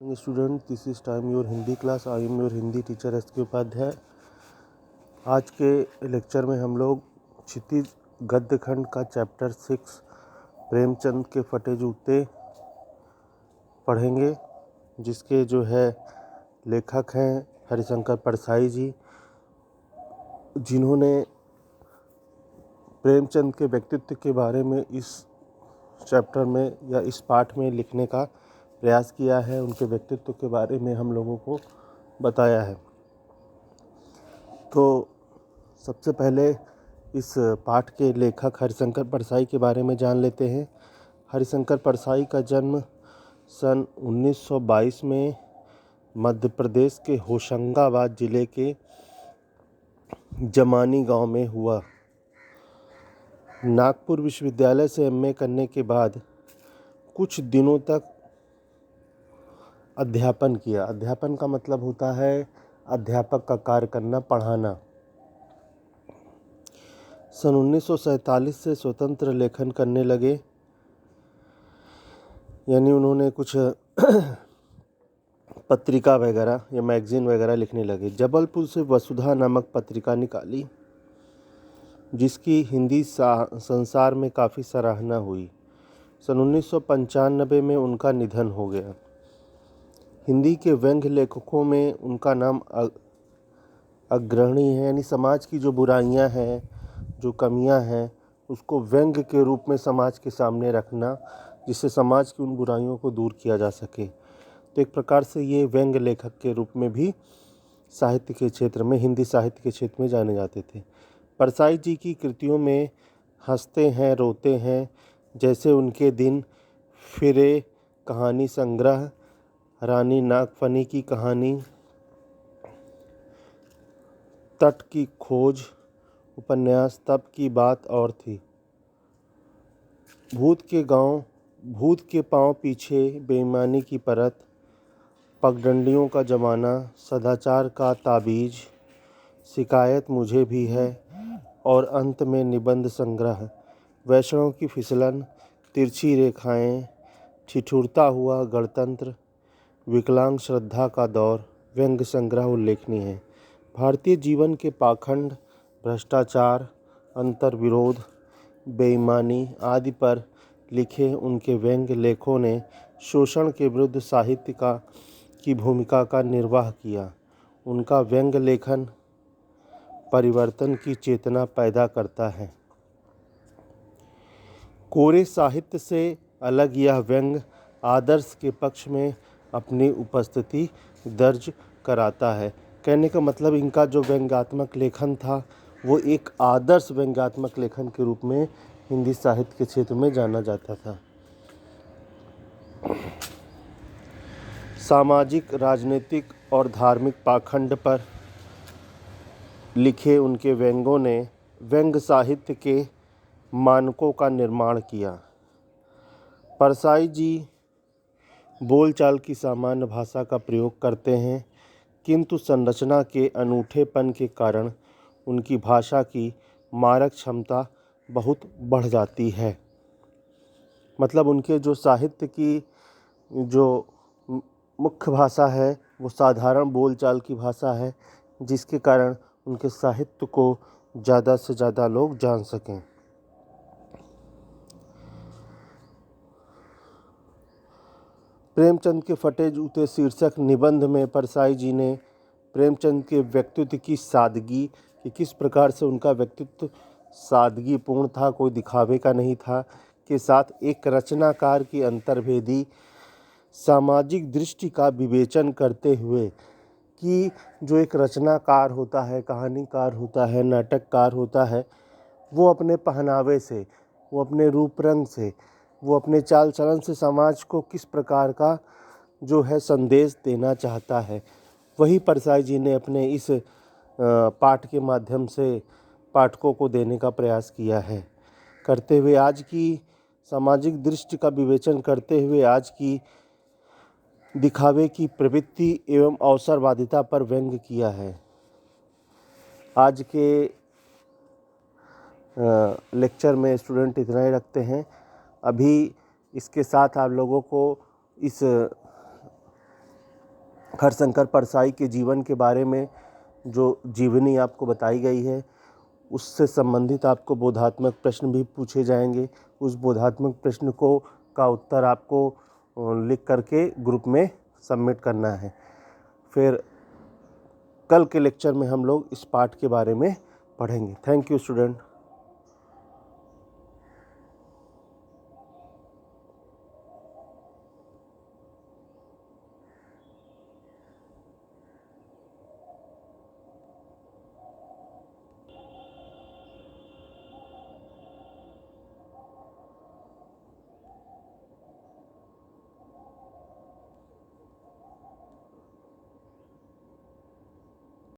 Student, this is time your Hindi class. I am your Hindi teacher S K. Upadhyay. आज के lecture में हम लोग क्षितिज गद्य खंड का चैप्टर 6 प्रेमचंद के फटे जूते पढ़ेंगे, जिसके जो है लेखक हैं हरिशंकर परसाई जी, जिन्होंने प्रेमचंद के व्यक्तित्व के बारे में इस चैप्टर में या इस पाठ में लिखने का प्रयास किया है। उनके व्यक्तित्व के बारे में हम लोगों को बताया है। तो सबसे पहले इस पाठ के लेखक हरिशंकर परसाई के बारे में जान लेते हैं। हरिशंकर परसाई का जन्म सन 1922 में मध्य प्रदेश के होशंगाबाद जिले के जमानी गांव में हुआ। नागपुर विश्वविद्यालय से एमए करने के बाद कुछ दिनों तक अध्यापन किया। अध्यापन का मतलब होता है अध्यापक का कार्य करना, पढ़ाना। सन 1947 से स्वतंत्र लेखन करने लगे, यानी उन्होंने कुछ पत्रिका वगैरह या मैगजीन वगैरह लिखने लगे। जबलपुर से वसुधा नामक पत्रिका निकाली, जिसकी हिंदी संसार में काफ़ी सराहना हुई। सन 1995 में उनका निधन हो गया। हिंदी के व्यंग्य लेखकों में उनका नाम अग्रणी है, यानी समाज की जो बुराइयां हैं, जो कमियां हैं, उसको व्यंग्य के रूप में समाज के सामने रखना, जिससे समाज की उन बुराइयों को दूर किया जा सके। तो एक प्रकार से ये व्यंग्य लेखक के रूप में भी साहित्य के क्षेत्र में, हिंदी साहित्य के क्षेत्र में जाने जाते थे। परसाई जी की कृतियों में हंसते हैं रोते हैं, जैसे उनके दिन, फिरे कहानी संग्रह, रानी नागफनी की कहानी, तट की खोज उपन्यास, तब की बात और थी, भूत के पांव पीछे, बेईमानी की परत, पगडंडियों का जमाना, सदाचार का ताबीज, शिकायत मुझे भी है, और अंत में निबंध संग्रह, वैष्णव की फिसलन, तिरछी रेखाएं, ठिठुरता हुआ गणतंत्र, विकलांग श्रद्धा का दौर, व्यंग्य संग्रह उल्लेखनीय है। भारतीय जीवन के पाखंड, भ्रष्टाचार, अंतर्विरोध, बेईमानी आदि पर लिखे उनके व्यंग्य लेखों ने शोषण के विरुद्ध साहित्य की भूमिका का निर्वाह किया। उनका व्यंग्य लेखन परिवर्तन की चेतना पैदा करता है। कोरे साहित्य से अलग यह व्यंग्य आदर्श के पक्ष में अपनी उपस्थिति दर्ज कराता है। कहने का मतलब इनका जो व्यंग्यात्मक लेखन था वो एक आदर्श व्यंग्यात्मक लेखन के रूप में हिंदी साहित्य के क्षेत्र में जाना जाता था। सामाजिक, राजनीतिक और धार्मिक पाखंड पर लिखे उनके व्यंग्यों ने व्यंग्य साहित्य के मानकों का निर्माण किया। परसाई जी बोलचाल की सामान्य भाषा का प्रयोग करते हैं, किंतु संरचना के अनूठेपन के कारण उनकी भाषा की मारक क्षमता बहुत बढ़ जाती है। मतलब उनके जो साहित्य की जो मुख्य भाषा है वो साधारण बोलचाल की भाषा है, जिसके कारण उनके साहित्य को ज़्यादा से ज़्यादा लोग जान सकें। प्रेमचंद के फटे जूते शीर्षक निबंध में परसाई जी ने प्रेमचंद के व्यक्तित्व की सादगी, कि किस प्रकार से उनका व्यक्तित्व सादगीपूर्ण था, कोई दिखावे का नहीं था, के साथ एक रचनाकार की अंतर्भेदी सामाजिक दृष्टि का विवेचन करते हुए, कि जो एक रचनाकार होता है, कहानीकार होता है, नाटककार होता है, वो अपने पहनावे से, वो अपने रूप रंग से, वो अपने चाल चलन से समाज को किस प्रकार का जो है संदेश देना चाहता है, वही परसाई जी ने अपने इस पाठ के माध्यम से पाठकों को देने का प्रयास किया है। करते हुए आज की सामाजिक दृष्टि का विवेचन करते हुए आज की दिखावे की प्रवृत्ति एवं अवसरवादिता पर व्यंग्य किया है। आज के लेक्चर में स्टूडेंट इतना ही रखते हैं। अभी इसके साथ आप लोगों को इस हरशंकर परसाई के जीवन के बारे में जो जीवनी आपको बताई गई है उससे संबंधित आपको बोधात्मक प्रश्न भी पूछे जाएंगे। उस बोधात्मक प्रश्न को का उत्तर आपको लिख करके ग्रुप में सबमिट करना है। फिर कल के लेक्चर में हम लोग इस पाठ के बारे में पढ़ेंगे। Thank you student.